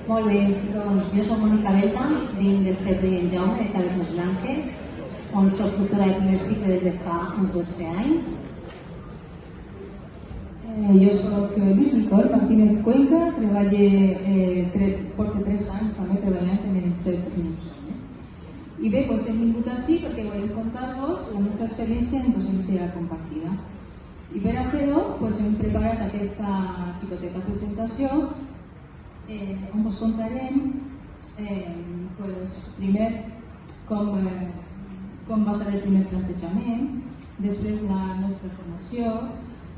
Molt bé, doncs jo soc Mònica Belta, vinc del CEP en Jaume, de Tavernes Blanques, on soc tutora de primer cicle des de fa uns 12 anys. Jo soc Luis Nicole Martínez Cuenca, porto 3 anys també treballant en el CEP en Jaume. I bé, hem vingut així perquè volem contar-vos la nostra experiència en docència compartida. I per a fer-ho hem preparat aquesta xicoteta presentació on us contarem primer com va ser el primer plantejament, després la nostra formació,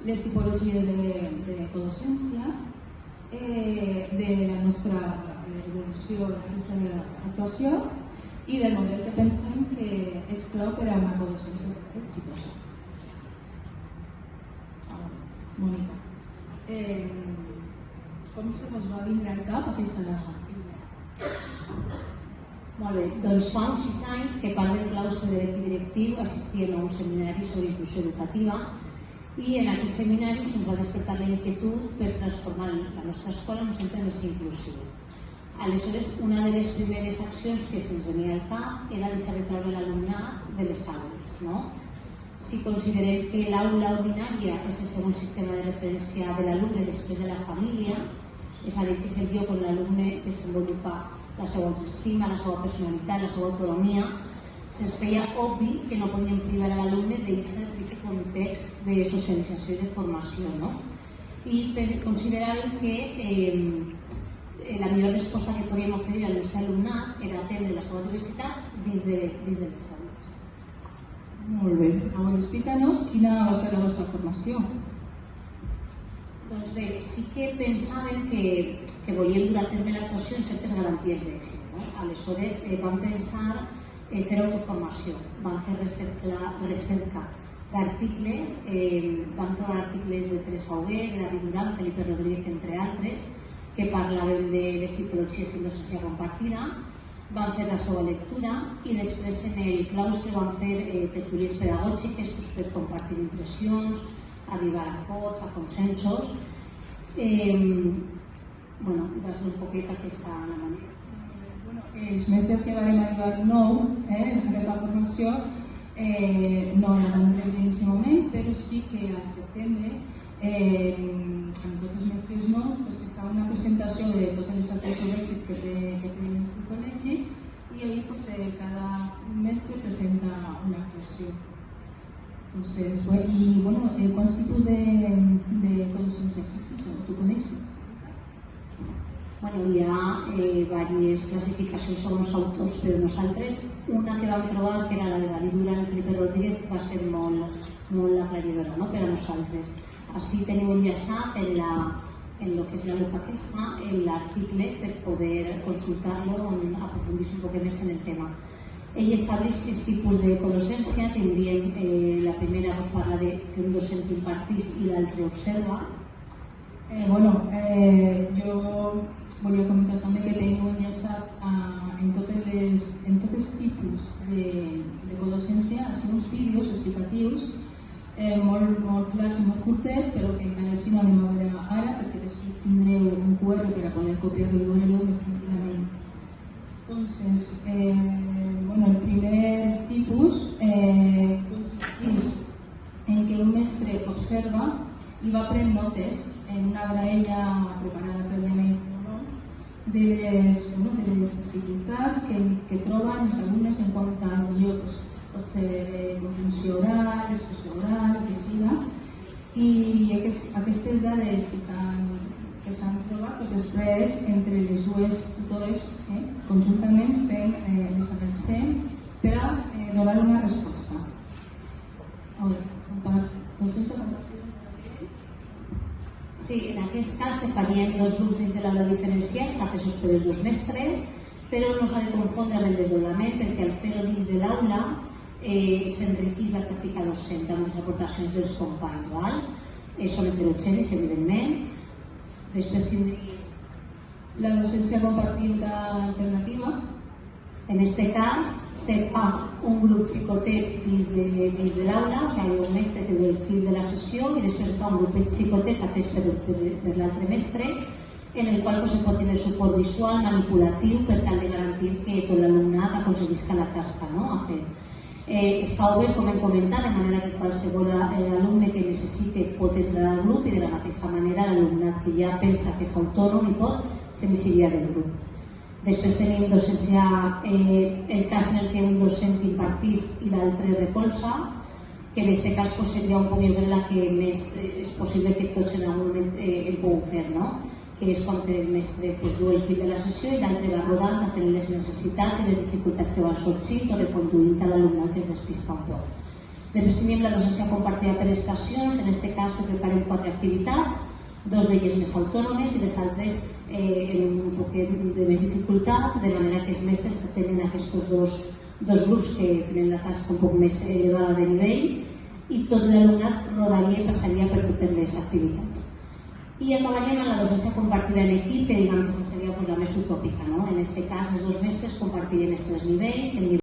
les tipologies de codocència, de la nostra evolució, la nostra actuació i del model que pensem que és clau per a una codocència exitosa. Mònica, com se us va vindre al cap aquesta idea? Molt bé, doncs fa uns 6 anys que part del claustre de l'equip directiu assistíem a un seminari sobre inclusió educativa i en aquest seminari se'ns va despertar la inquietud per transformar la nostra escola en un centre més inclusiu. Aleshores, una de les primeres accions que se'ns venia al cap era deixar de treure l'alumnat de les aules. Si considerem que l'aula ordinària és el segon sistema de referència de l'alumne després de la família, és a dir, que és el lloc on l'alumne desenvolupa la seva autoestima, la seva personalitat, la seva autonomia, se'ns feia obvi que no podíem privar a l'alumne d'aquest context de socialització i de formació. I per considerar que la millor resposta que podíem oferir al nostre alumnat era atendre la seva diversitat dins de les aules. Molt bé, ara explica'ns quina va ser la vostra formació. Doncs bé, sí que pensàvem que volíem dur a terme l'actuació amb certes garanties d'èxit. Aleshores vam pensar fer autoformació, vam fer recerca d'articles, vam trobar articles de Teresa Huguet, de David Duran, Felipe Rodríguez, entre altres, que parlaven de les tipologies en docència compartida, vam fer la seva lectura i després en el claustre vam fer tertúlies pedagògiques per compartir impressions, arribar a acords, a consensos. Va ser un poquet aquesta la manera. Els mestres que van arribar nou en aquesta formació no la van rebre en aquest moment, però sí que al setembre amb tots els mestres nous es fa una presentació de totes les actuacions d'èxit que té el nostre col·legi i ahir cada mestre presenta una actuació. ¿Quants tipus de codocència existeixen? Tu coneixes? Hi ha diverses classificacions segons autors, però nosaltres, una que vam trobar, que era la de David Duran i Felipe Rodríguez, va ser molt aclaridora per a nosaltres. Així teniu enllaçat en el que és la lup aquesta, l'article per poder consultar-lo on aprofundís un poc més en el tema. Ell estableix 6 tipus de codocència. Tindríem la primera, parla de que un docent impartís i l'altre observa. Jo volia comentar també que teniu enllaçat en tots els tipus de codocència uns vídeos explicatius molt clars i molt curtets, però que encara així no anem a veure ara perquè després tindreu un QR per a poder copiar-lo i veure-lo més tranquil·lament. El primer tipus consisteix en què un mestre observa i va prenent notes en una graella preparada prèviament de les dificultats que troben els alumnes en quant a millor pot ser de comprensió oral, expressió oral, el que siga, i aquestes dades que s'han trobat, després entre les dues tutores conjuntament les analitzem per a donar una resposta. Sí, en aquest cas se farien 2 grups dins de l'aula diferenciats, atesos per els 2 mestres, però no s'ha de confondre amb el desdoblament perquè al fer-ho dins de l'aula s'enriqueix la pràctica docent amb les aportacions dels companys. Són heterogènies, evidentment. Després tindríem la docència compartida alternativa. En aquest cas, se fa un grup xicotet dins de l'aula, o sigui, un mestre que ve el fil de la sessió i després fa un grupet xicotet atès per l'altre mestre en el qual se pot tenir suport visual, manipulatiu, per tal de garantir que tot l'alumnat aconseguisca la tasca a fer. Està obert, com hem comentat, de manera que qualsevol alumne que necessite pot entrar al grup i de la mateixa manera l'alumnat que ja pensa que és autònom i pot, s'emissió del grup. Després tenim ja el cas en què un docent impartís i l'altre recolza, que en aquest cas seria un poc la que més és possible que tots en algun moment el pugueu fer, que és quan el mestre du el fil de la sessió i l'altre va rodant, atenent les necessitats i les dificultats que van sorgint o reconduint a l'alumnat que es despista un poc. Després tenim la docència compartida per estacions, en aquest cas se preparen 4 activitats, 2 d'elles més autònomes i les altres amb un poc de més dificultat, de manera que els mestres tenen aquests dos grups que tenen la tasca un poc més elevada de nivell i tot l'alumnat rodaria i passaria per totes les activitats. I acabaríem amb la docència compartida en equip, que diguem que seria la més utòpica. En aquest cas, els 2 mestres compartirien els 3 nivells,